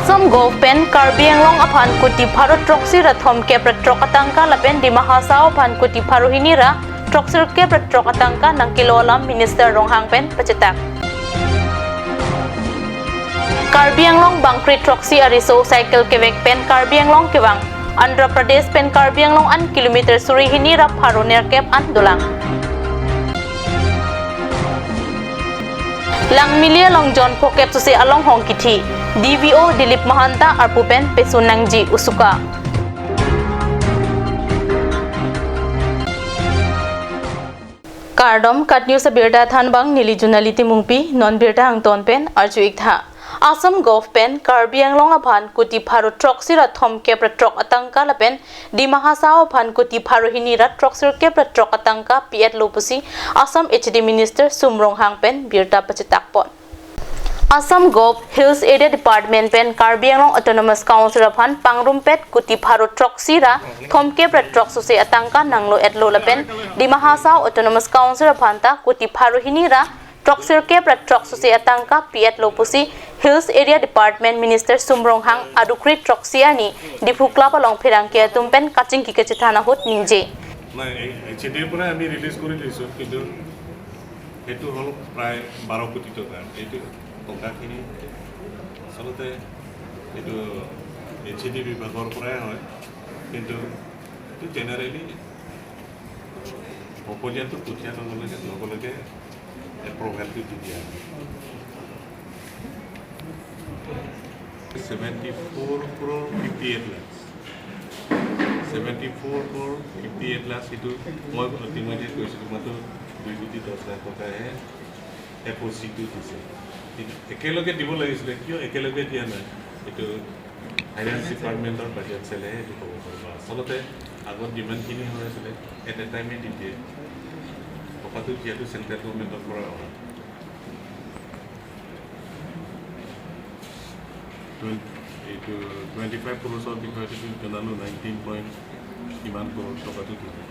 Assam Govpen Karbi Anglong Aphan Kuti Bharat Troxy Rathom Kepra Trokatangka Lapen di Mahasao Aphan Kuti Bharuhinira Troxy Kepra Trokatangka Nang Kilolam Minister Ronghang Pen Pacetak Karbi Anglong Bangkri Troxy Ariso Cycle Kevek Pen Karbi Anglong Kewang Andhra Pradesh Pen Karbi Anglong an kilometer Surihinira Bharuner Kep an Dolang Lang milia long John Pokep Susi Along Hong Kiti DVO Dilip Mahanta Arpupen Pesunangji Usuka Kardom Kat News Birda Thanbang Nili Junaliti Mungpi Non Birda Hangton Pen Arju Ikha Assam Govpen Karbi Anglong Aphan Kuti Bharu Troxy Rathom Kepra Trok Atangka Lapen di Mahasao Aphan Kuti Bharuhinira Troxy Kepra Trok Atangka Piet Lopusi Assam HD Minister Sumronghang Pen Birda Pacetakpon Assam Gov Hills Area Department Pen Karbi Anglong Autonomous Council Aphan Pangrumpet Kuti Bharu Troxy Ra Thom Kepra Trok Susi Atangka Nanglo Etlo Lapen di Mahasao Autonomous Council Aphan Ta Kuti Bharuhinira Troxy Kepra Trok Susi Atangka Piet Lopusi Hills Area Department Minister Sumronghang Adukri Troxy ani di Phukla Palong Phirangkia Tumpen Kaching Kikechithana Hut Ninje না এচিডিৰ পৰা আমি release কৰি লৈছোঁ কিন্তু সেইটো হ'ল প্ৰায় 12 কোটি টকা এইটো টকাখিনি আচলতে এইটো এচিডি বিভাগৰ পৰাই হয় কিন্তু এইটো জেনেৰেলি প্ৰপ'জালটো পঠিয়াৰ লগে লগে এপ্ৰুভেলটো দি দিয়া হয় 74 crore 58 lakhs 74 crore 58 lakhs itu মই ইতিমধ্যে কৈছিলোঁ মাত্ৰ 2 কোটি 10 লাখ টকাহে এপ'চিটো দিছে একেলগে দিব লাগিছিলে কিয় একেলগে দিয়া নাই এইটো ফাইনেন্স ডিপাৰ্টমেণ্টৰ বাজেট চেলেহে এইটো ক'ব পাৰিব আচলতে আগত যিমানখিনি হৈ আছিলে এট এ টাইমে দি দিয়ে টকাটো যিহেতু চেণ্ট্ৰেল গভৰ্ণমেণ্টৰ পৰা অহা এইটো 25 crores বিষয়টো জনালোঁ 19 point কিমান crore টকাটো দিছে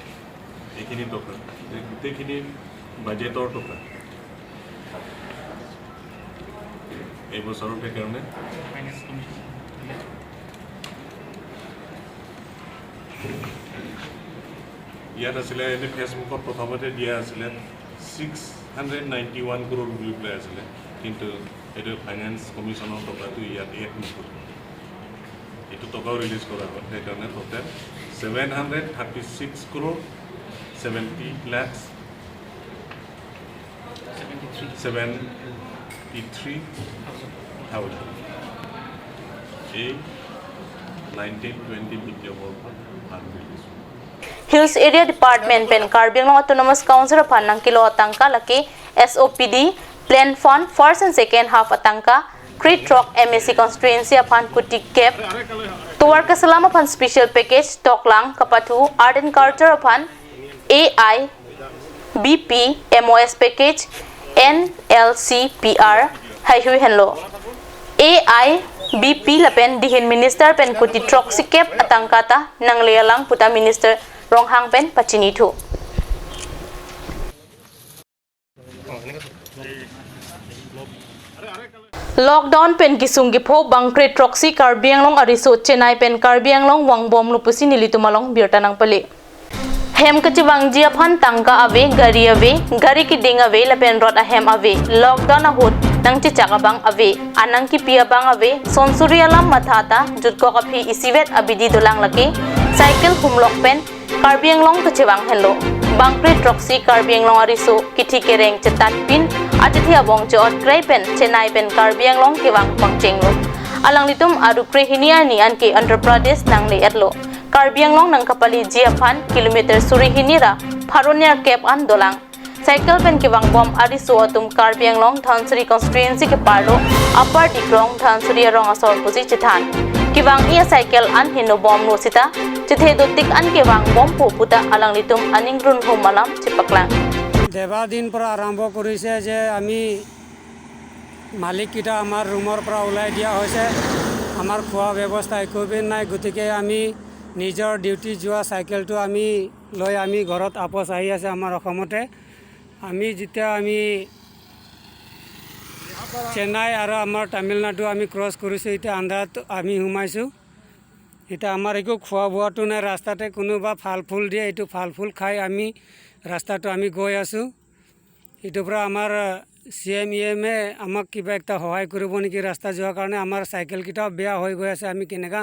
এইখিনি টকা গোটেইখিনি বাজেটৰ টকা এই বছৰৰ কাৰণে ইয়াত আছিলে এনে ফেচবুকত প্ৰথমতে দিয়া আছিলে 691 crore বুলি পেলাই আছিলে কিন্তু এইটো ফাইনেন্স কমিশ্যনৰ টকাটো ইয়াত এড নকৰিব এইটো টকাও ৰিলিজ কৰা হ'ল সেইকাৰণে টোটেল 736 crore 70 lakhs 73,000 এই 1920 বিলিয়নৰ fund release Hills Area Department Pen Karbi Anglong Autonomous Council Aphan Nang Kilo Atangka Laki SOPD Plan Fund First and Second Half Atangka Crit Rock MSC Constituency Aphan Kuti Kep Tuwar Kasalam Aphan Special Package Toklang Kapathu Art and Culture Aphan AI BP MOS Package NLCPR Haihui Henlo AI BP Lapen Dihin Minister Pen Kuti Troxy Kep Atangka Ta Nang Lealang Puta Minister Ronghang Pen Pachinitu Lockdown Pen Kisungi Po Bangkri Troxy Karbi Anglong Ariso Chennai Pen Karbi Anglong Wangbom Lupusi Nilitumalong Birtanang Pali Hem Kachibangji Aphan Tangka Ave Gari Kiding Ave Lapen Rod Ahem Ave Lockdown Ahut Nang Chichakabang Ave Anang Kipiabang Ave Sonsurialam Mathata Jutko Kapi Isivet Abidi Dolang Laki Cycle Humlok Pen Karbi Anglong Kachibang Hello Bangkri Troxy Karbi Anglong Ariso Kiti Kereng Chetat Pin Atithi Abong Chot Krai Pen Chennai Pen Karbi Anglong Kiwang Pangchenglo Alang litum Adukre Hiniani Anki Andhra Pradesh Nang Le Erlo Karbi Anglong Nang Kapali Jiaphan kilometer Surihinira Bharuner Kep an Dolang Cycle Pen Kiwang Bom Ariso Atum Karbi Anglong Dhansuri Constituency ke Parlo Upper Dikrong Dhansuri Rong Asor Pusi Chithan Kiwang ia cycle an hino bom nosita Chithe dotik an kiwang bom puputa alang litum aning run humalam chipaklang দেবা দিন পৰা আৰম্ভ কৰিছে যে আমি মালিককেইটা আমাৰ ৰুমৰ পৰা ওলাই দিয়া হৈছে আমাৰ খোৱা ব্যৱস্থা একোবেই নাই গতিকে আমি নিজৰ ডিউটি যোৱা সাইকেলটো আমি লৈ আমি ঘৰত আপস আহি আছে আমাৰ অসমতে আমি যেতিয়া আমি চেন্নাই আৰু আমাৰ তামিলনাডু আমি ক্ৰছ কৰিছোঁ এতিয়া আন্ধ্ৰাত আমি সোমাইছোঁ এতিয়া আমাৰ একো খোৱা বোৱাটো নাই ৰাস্তাতে কোনোবা ফল ফুল দিয়ে এইটো ফল ফুল খাই আমি ৰাস্তাটো আমি গৈ আছোঁ এইটোৰ পৰা আমাৰ CM আমাক কিবা একটা সহায় কৰিব নেকি ৰাস্তা যোৱাৰ কাৰণে আমাৰ চাইকেলকেইটাও বেয়া হৈ গৈ আছে আমি কেনেকুৱা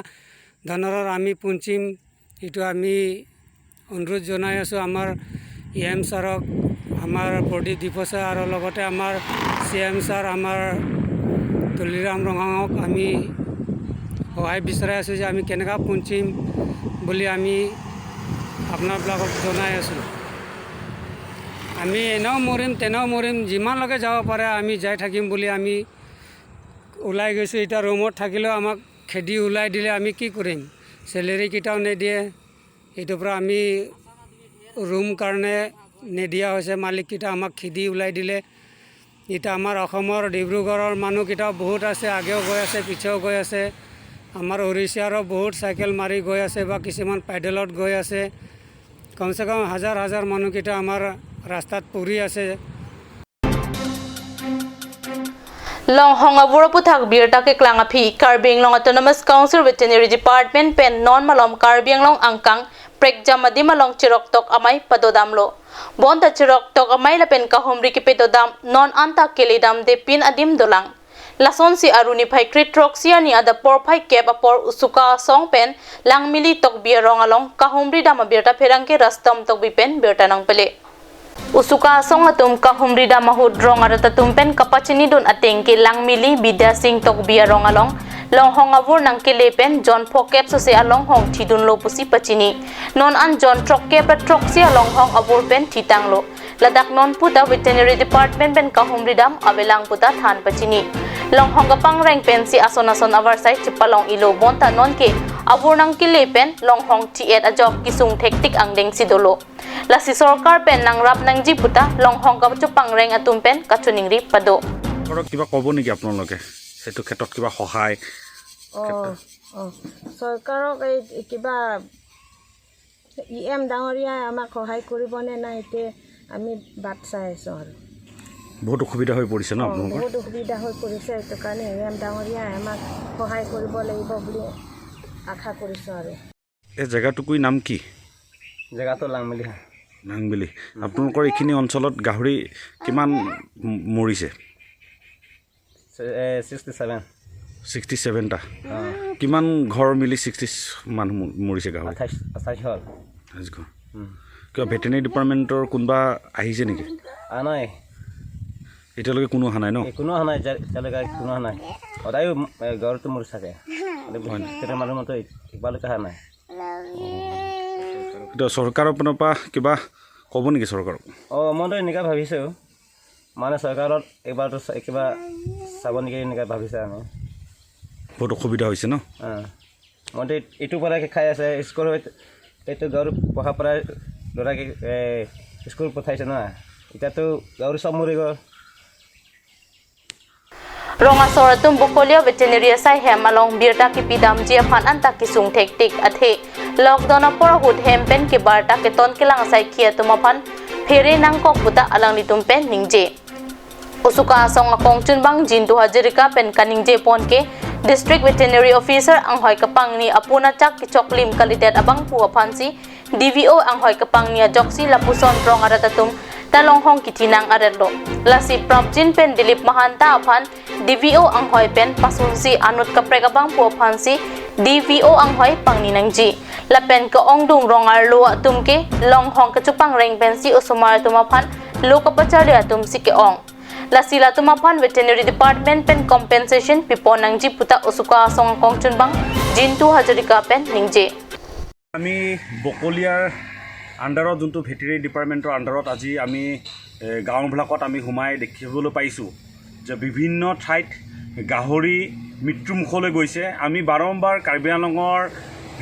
ধৰণৰ আমি পুঞ্চিম এইটো আমি অনুৰোধ জনাই আছোঁ আমাৰ EM ছাৰক আমাৰ প্ৰদীপ দীপছা আৰু লগতে আমাৰ CM ছাৰ আমাৰ তুলিৰাম ৰঙাঙক আমি সহায় বিচাৰি আছোঁ যে আমি কেনেকুৱা পুঞ্চিম বুলি আমি আপোনালোকক জনাই আছোঁ আমি এনেও মৰিম তেনেও মৰিম যিমানলৈকে যাব পাৰে আমি যাই থাকিম বুলি আমি ওলাই গৈছোঁ এতিয়া ৰুমত থাকিলেও আমাক খেদি ওলাই দিলে আমি কি কৰিম চেলেৰিকেইটাও নিদিয়ে এইটোৰ পৰা আমি ৰুম কাৰণে নিদিয়া হৈছে মালিককেইটা আমাক খেদি ওলাই দিলে এতিয়া আমাৰ অসমৰ ডিব্ৰুগড়ৰ মানুহকেইটাও বহুত আছে আগেও গৈ আছে পিছেও গৈ আছে আমাৰ উৰিষ্যাৰো বহুত চাইকেল মাৰি গৈ আছে বা কিছুমান পেডেলত গৈ আছে কমচে কম হাজাৰ হাজাৰ মানুহকেইটা আমাৰ ৰাস্তাত পৰি আছে Longhong abura puthak birta ke klanga phi Karbiang Long Autonomous Council Veterinary Department pen non malom Karbiang Long angkang prekjam adi malong chirok tok amai padodamlo bonta chirok tok amai la pen kahomri ke pedodam non anta kelidam de pin adim dolang lason si aruni phai kritroxia ni ada por phai kep apor usuka song pen lang mili tok biarong along kahomri dam birta pherang ke rastam tok bi pen birta nang pele Usuka song atum kahumri da mahud rong arata tumpen kapachini don ateng ke lang mili bidya sing tok bia rong along long hong avur nang ke lepen John Phokep so se along hong thidun lo pusi pachini non an John Trokke pra troxi along hong avur pen thitang lo ladak non puta veterinary department pen kahumri dam abelang puta than pachini long hong kapang reng pen si ason avar sai chipalong ilo bonta non ke avur nang ke lepen long hong tiet ajok kisung thektik angdeng sidolo Lasi sorkar pen nang rap nang jiputa long hong ka chupang reng atum pen kachuningri pado চৰকাৰক কিবা ক'ব নেকি আপোনালোকে সেইটো ক্ষেত্ৰত কিবা সহায় চৰকাৰক এই কিবা EM ডাঙৰীয়াই আমাক সহায় কৰিবনে নাই এতিয়া আমি বাট চাই আছোঁ আৰু বহুত অসুবিধা হৈ পৰিছে ন আপোনালোকৰ বহুত অসুবিধা হৈ পৰিছে এইটো কাৰণে EM ডাঙৰীয়াই আমাক সহায় কৰিব লাগিব বুলি আশা কৰিছোঁ আৰু এই জেগাটুকুৰ নাম কি জেগাটো লাংমিলি নাংবিলি আপোনালোকৰ এইখিনি অঞ্চলত গাহৰি কিমান মৰিছে 67টা কিমান ঘৰ মিলি 60 মানুহ মৰিছে গাহৰি 28 হ'ল কিবা ভেটেনেৰি ডিপাৰ্টমেণ্টৰ কোনোবা আহিছে নেকি নাই এতিয়ালৈকে কোনো অহা নাই ন কোনো অহা নাই এতিয়ালৈকে কোনো অহা নাই সদায় গাঁৱতো মৰি থাকে মানুহ মতো এবাৰলৈকে অহা নাই এতিয়া চৰকাৰৰ পিনৰ পৰা কিবা ক'ব নেকি চৰকাৰক মইতো এনেকুৱা ভাবিছোঁ মানে চৰকাৰত এইবাৰতো কিবা চাব নেকি এনেকুৱা ভাবিছোঁ আমি বহুত অসুবিধা হৈছে ন মইতো এইটো পৰাই খাই আছে স্কুল হৈ এইটো গাঁৱৰ পঢ়া পৰাই ল'ৰাকে স্কুল পঠাইছে ন এতিয়াতো গাঁৱৰ চব মৰি গ'ল Ronga soratum bukolio veterinary sai hemalong birta ki pidam ji aphan anta ki sung thektik athe lockdown apor hut hempen ki barta ke ton kilang sai khia tumaphan phere nang kok buta alang litum pen ningje usuka song akong chunbang jin 2000 pen kaningje pon ke district veterinary officer ang hoi kapang ni apuna chak ki choklim kalitet abang pu aphansi DVO ang hoi kapang ni joksi lapuson rong aratatum talong hong kitinang aredlo lasi propjin pen dilip mahanta aphan DVO ang hoi pen pasunsi anut kaprek abang pu aphansi DVO ang hoi pangninangji la pen ka ongdung rongar lo atumke long hong ka chupang reng pen si usumar tumaphan lo kapachari atum si ke ong lasila tumaphan veterinary department pen compensation piponangji puta usuka song kongchun bang jin 2000 pen ningje আমি বকলিয়াৰ আণ্ডাৰত যোনটো veterinary ডিপাৰ্টমেণ্টৰ আণ্ডাৰত আজি আমি গাঁওবিলাকত আমি সোমাই দেখিবলৈ পাইছোঁ যে বিভিন্ন ঠাইত গাহৰি মৃত্যুমুখলৈ গৈছে আমি বাৰম্বাৰ কাৰ্বি আংলঙৰ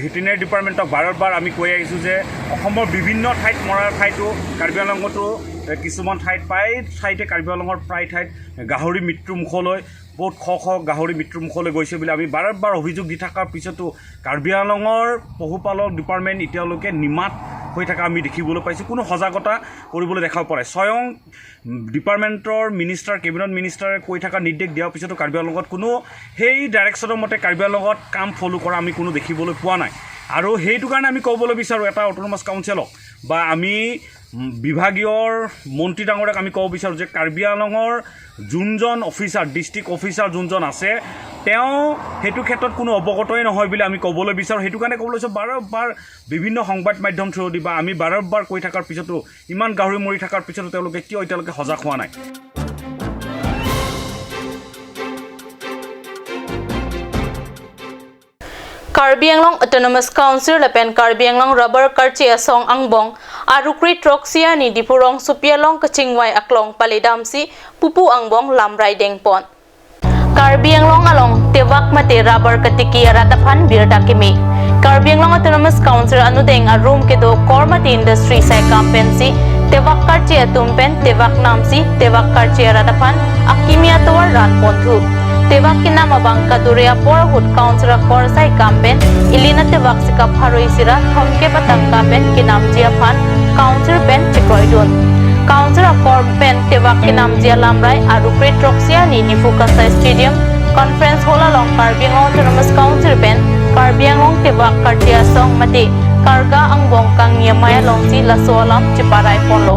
ভেটেনেৰি ডিপাৰ্টমেণ্টক বাৰম্বাৰ আমি কৈ আহিছোঁ যে অসমৰ বিভিন্ন ঠাইত মৰাৰ ঠাইতো কাৰ্বি আংলঙতো কিছুমান ঠাইত প্ৰায় ঠাইতে কাৰ্বি আংলঙৰ প্ৰায় ঠাইত গাহৰি মৃত্যুমুখলৈ বহুত শ গাহৰি মৃত্যুমুখলৈ গৈছে বুলি আমি বাৰম্বাৰ অভিযোগ দি থকাৰ পিছতো কাৰ্বি আংলঙৰ পশুপালক ডিপাৰ্টমেণ্ট এতিয়ালৈকে নিমাত হৈ থকা আমি দেখিবলৈ পাইছোঁ কোনো সজাগতা কৰিবলৈ দেখা পোৱা নাই স্বয়ং ডিপাৰ্টমেণ্টৰ মিনিষ্টাৰ কেবিনেট মিনিষ্টাৰে কৈ থকা নিৰ্দেশ দিয়াৰ পিছতো কাৰ্বি আংলঙত কোনো সেই ডাইৰেকশ্যনৰ মতে কাৰ্বি আংলঙত কাম ফ'ল' কৰা আমি কোনো দেখিবলৈ পোৱা নাই আৰু সেইটো কাৰণে আমি ক'বলৈ বিচাৰোঁ এটা অট'নমাছ কাউন্সিলক বা আমি বিভাগীয় মন্ত্ৰী ডাঙৰক আমি ক'ব বিচাৰোঁ যে কাৰ্বি আংলঙৰ যোনজন অফিচাৰ ডিষ্ট্ৰিক্ট অফিচাৰ যোনজন আছে তেওঁ সেইটো ক্ষেত্ৰত কোনো অৱগতই নহয় বুলি আমি ক'বলৈ বিচাৰোঁ সেইটো কাৰণে ক'বলৈ বিচাৰোঁ বাৰম্বাৰ বিভিন্ন সংবাদ মাধ্যম থ্ৰুদি বা আমি বাৰম্বাৰ কৈ থকাৰ পিছতো ইমান গাহৰি মৰি থকাৰ পিছতো তেওঁলোকে কিয় এতিয়ালৈকে সজাগ হোৱা নাই Karbi Anglong Autonomous Council lapen Karbi Anglong Rubber Karchi Asong Angbong Arukri Troxia ni Dipurong Supialong Kachingwai Aklong Palidamsi Pupu Angbong Lamrai Dengpon Karbi Anglong along Tewak Mate Rubber Katiki Ratapan Birdakimi Karbi Anglong Autonomous Council anudeng a room kedo Kormati Industry Sai Kampensi Tewak Karchi Atumpen Tewak Namsi Tewak Karchi Ratapan Akimia Tawar Ran Pontu Tewak kinamabang kaduria por hut councilor korsai kampen ilina tewak sikap haroi sira thomke patang kampen kinam jia phan council pen chikroidun councilor korpen tewak kinam jia lamrai aru Troxia ni Nifukasa Stadium conference hall along Karbi Anglong Autonomous Council pen Karbi Anglong tewak kartia song mate karga angbong kang maya longsi lasolam chiparai polo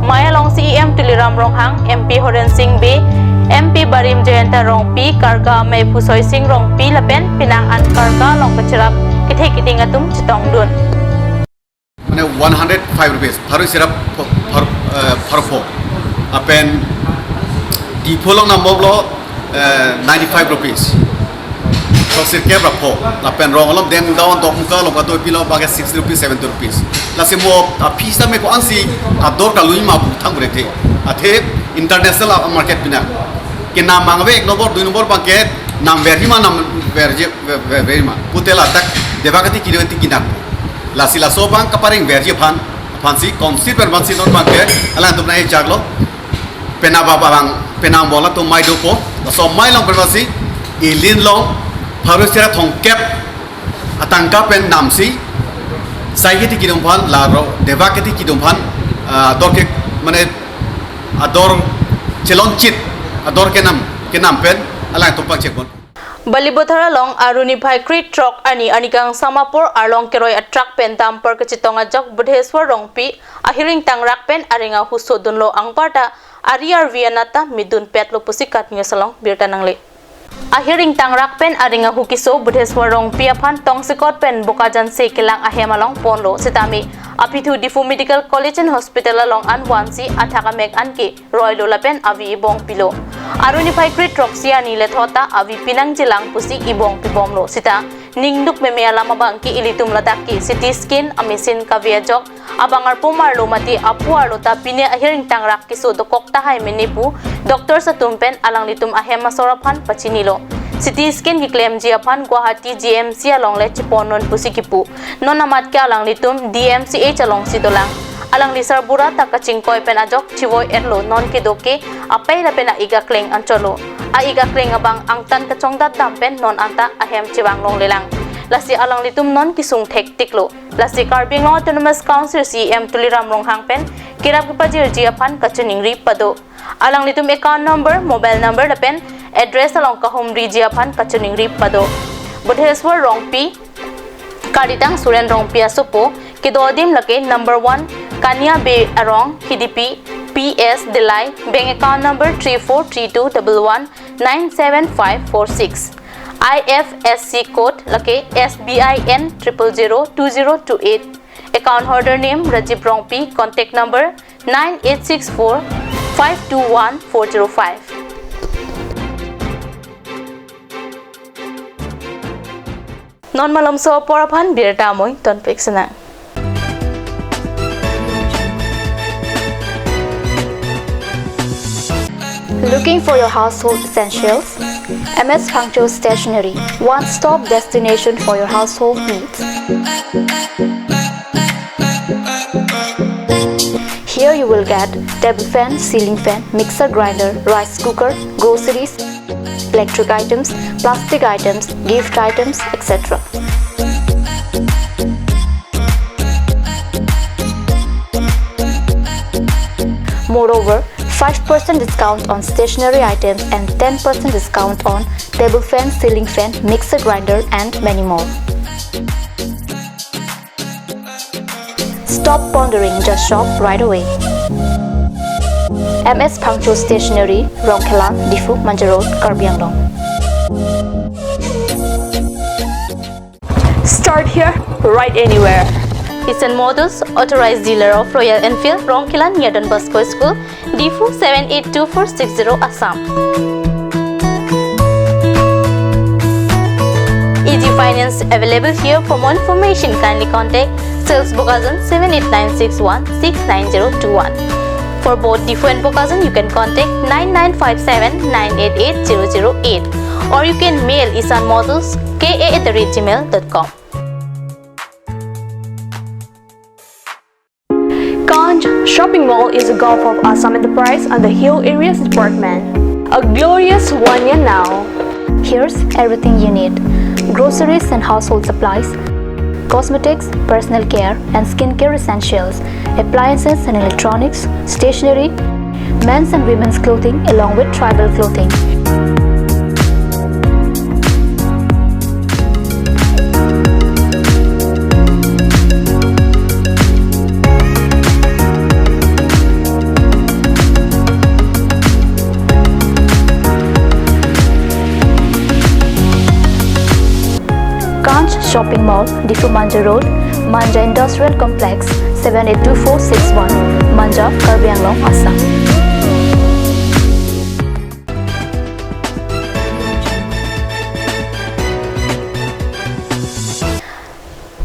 maya longsi em tiliram ronghang MP Horen Singh Be MP Barim Jayanta Rongpi Karga May Pusoi Sing Rongpi Lapen Pinang An Karga Long Kachirap Kithe Kiting Atum Chitong Dun Mane 105 rupees Pharu sirap pharpo Apen di pholong na moblo 95 rupees So sirke rapo Apen rongolom den dawn dokmuka long ka to pilo baga 60 rupees 70 rupees La se mo a pista me ko ansi ador ka lui ma thang rekte athe international market pina कि नाम मांगवे 1 number 2 number बाके नाम वेरिमा नाम वेरिमा पुतेला तक देवागति किरवती किनाक लासिला सोबांग कपारिंग वेरजे फांसी council पर Mansi note बाके अला तुमना हे जागलो पेना बाबांग पेना बोला तो माइ दोपो सो माइ लोंग परमासी इलिन लोंग फारुसेरा थोंकेप अतंका पेन नामसी साइगेति किदोंफान लारो देवागति किदोंफान दोके माने अदोर चेलोंचित Ador kenam pen alang tumpang cekon Balibothara long aruni bhai Crit Truck ani anikang samapur arlong keroi attract pen damper kachitonga jok Budheswar rongpi ahiring tangrak pen aringa husodunlo angparta ariar vianata midun petlo pusikat ngesalong birtanangle ahiring tangrak pen aringa hukiso Budheswar rongpi aphan tongsikot pen bokajan sekelang ahemalong ponlo sitami Apithu Difu Medical College and Hospital along Anwansi Athaka Meg Anki Roy Lolapen Avi Ibong Pilo Aruni Pai Crit Troxia ni Lethota Avi Pinang Jilang Pusi Ibong Pibomlo Sita Ningduk Memela Mabangki Ilitum Ladaki City Skin Amisin Kaviajok Abangar Pumarlo Mati Apuarlo Tapine Ahiring Tangrak Kiso Dokokta Hai Menipu Dr. Satumpen Alang Litum Ahema Sorapan Pachinilo City Skin ki claim jiapan Guwahati GMC along le chiponon pusikipu non amat ke alang litum DMCH along sidolang alang lisar bura takachingkoy penajok chivoy erlo non kidoke apay na pena iga kleng ancholo a iga kleng abang angtan kachongdat dampen non anta ahem chiwang long lelang lasi alang litum non kisung thek tiklo lasi Karbi Anglong Autonomous Council CM tuliram ronghang pen kirap pajir jiapan kachuning ri pado alang litum account number mobile number lapen address along kahom rijiapan kachuning ri pado Budheswar rongpi Karitang Suren rongpi asupo kidodim lake number 1 Kanya Bay Arong Hidipi PS Delai bank account number 343211975546 IFSC code lake SBIN 0002028 account holder name Rajiv Rongpi contact number 9864 521 405 Non malam so poraphan birta moi ton peksana Looking for your household essentials? MS Hangzhou Stationery, one-stop destination for your household needs. Here Here you will get table fan, ceiling fan, mixer grinder, rice cooker, groceries, electric items, plastic items, gift items, etc. Moreover, 5% discount on stationery items and 10% discount on table fan, ceiling fan, mixer grinder and many more. Stop pondering, just shop right away. MS Phangcho Stationery, Rongkhelan, Difu, Manja Road, Karbi Anglong. Start here, right anywhere. Eastern Models, authorized dealer of Royal Enfield, Rongkhelan near Don Bosco School, Difu 782460 Assam. Easy finance available here. For more information, kindly contact Sales Bokazan 78961 69021. For both Difu and Bokazan, you can contact 9957 988 008 or you can mail isanmodels.ka@gmail.com. Ganj Shopping Mall is a Gulf of Assam Enterprise and the Hill Areas Department. A glorious one year now. Here's everything you need: groceries and household supplies, cosmetics, personal care and skincare essentials, appliances and electronics, stationery, men's and women's clothing along with tribal clothing. Ganj Shopping Mall, Difu Manja Road, Manja Industrial Complex, 782461, Manja, Karbi Anglong, Assam.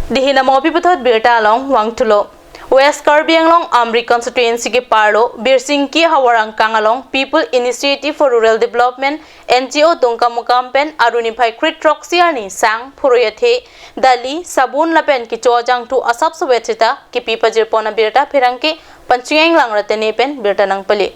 Dihina Mopi Puthot Birta along Wangtulo. West Karbi Anglong Amri constituency ke Parlo, Birsinki Hawarang Kangalong People Initiative for Rural Development NGO Dongka Mukampen Arunify Crit Roxiani Sang Puruyathe Dali Sabun Lapen ki Chojang tu Asap Subetita ki Pipa Jirpona Birta Pirangke Panchuyang Lang Ratenepen Birta Nang Pali.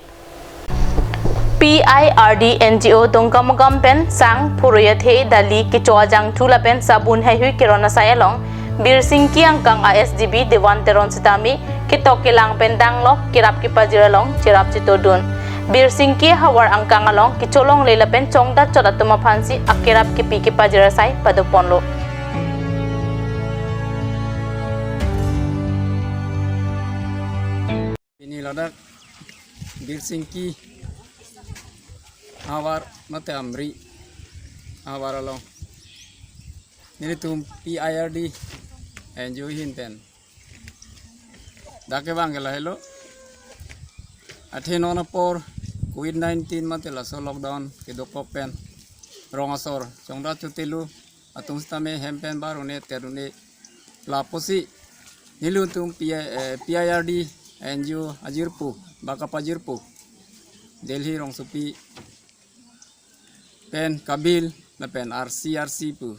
PIRD NGO Dongka Mukampen Sang Puruyathe Dali ki Chojang tu Lapen Sabun Hai Kirona Sayalong Birsinki angkang ASDB Dewan Teron Sitami kitok kilang pendang lok kirap kipajiralong cirap citodun. Birsinki hawar angkang along kicolong lelapen chongda chodatuma phansi akirap kipi kipajirasai paduponlo. Ini ladak Birsinki hawar mate amri hawar along. Ini tum PIRD NGO hinten. Dake bangela hello. Athe nona por COVID-19 matela so lockdown ke dokopen rongasor chongda chutilu atung stame hempen barone terune laposi nilu tum PIRD NGO ajirpu bakapajirpu Delhi rongsupi pen kabil na pen RCRC pu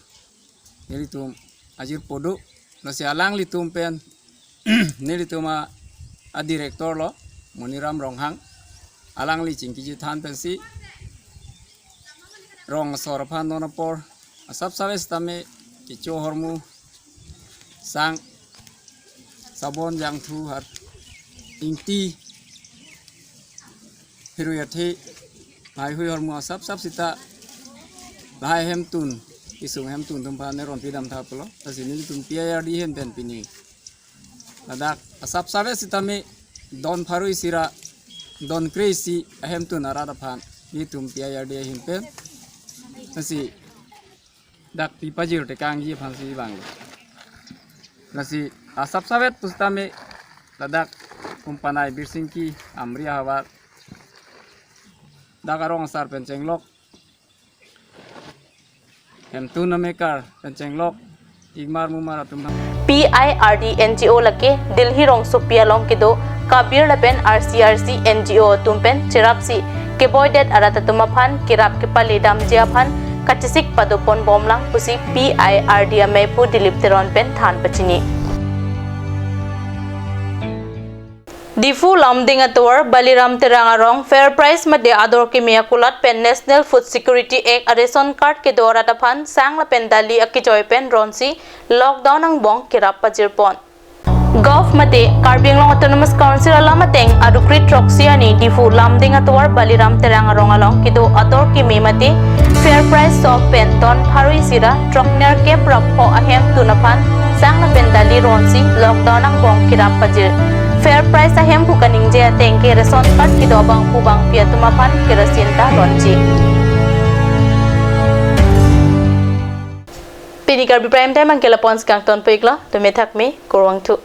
nilitum ajir podo nasi alang litum pen nilituma a director lo Muniram Ronghang alang li cingki than pensi rong soraphan nonapor asap sabes tame kicho hormu sang sabon yang thu hat ingti hiruyathe hai hui hormu asap sap sita lai hem tun isung hem tun tumpa neron pidam thaplo asini tum PIRD hem pen pini ladak asap sabes sitame don pharui sira don crazy ahem tu narada phan ni tum PIRD himpen nasi dak pipajir te kang ji phan si bang nasi asap sabet pustame ladak kumpanai Birsinki amri hawar dakarong sar pencenglok hem tu namekar pencenglok igmar mumar atum PIRD NGO lake Delhi rong Sophia long kido Kabir lapen RCRC NGO tumpen cirapsi keboidet arata tumaphan kirap kipali dam jiaphan katisik padopon bomlang pusi PIRD mepu dilip teron pen than pachini Difu Lamding Ator Baliram Terangarong Fair Price Made Ador Kimia Kulat Pen National Food Security Act Ration Card ke Dora Tapan Sang La Pen Dali Akijoy Pen Ronsi Lockdown ang Bong Kirap Pajirpon Gulf Made Karbianglong Autonomous Council Alamateng Adukrit Roxiani Difu Lamding Ator Baliram Terangarong Along Kido Ador Kimi Mate Fair Price Soft Pen Don Parui Sira Trokner Ke Prapho Ahem Tunapan Sang La Pen Dali Ronsi Lockdown ang Bong Kirap Pajir Fair price ahem bukaning jaya tengke reson card kido abang pubang pia tumapan kerasinta lonci. Pinikar bi prime time ang kelapon skang ton pekla, tumethak me kurwang tu.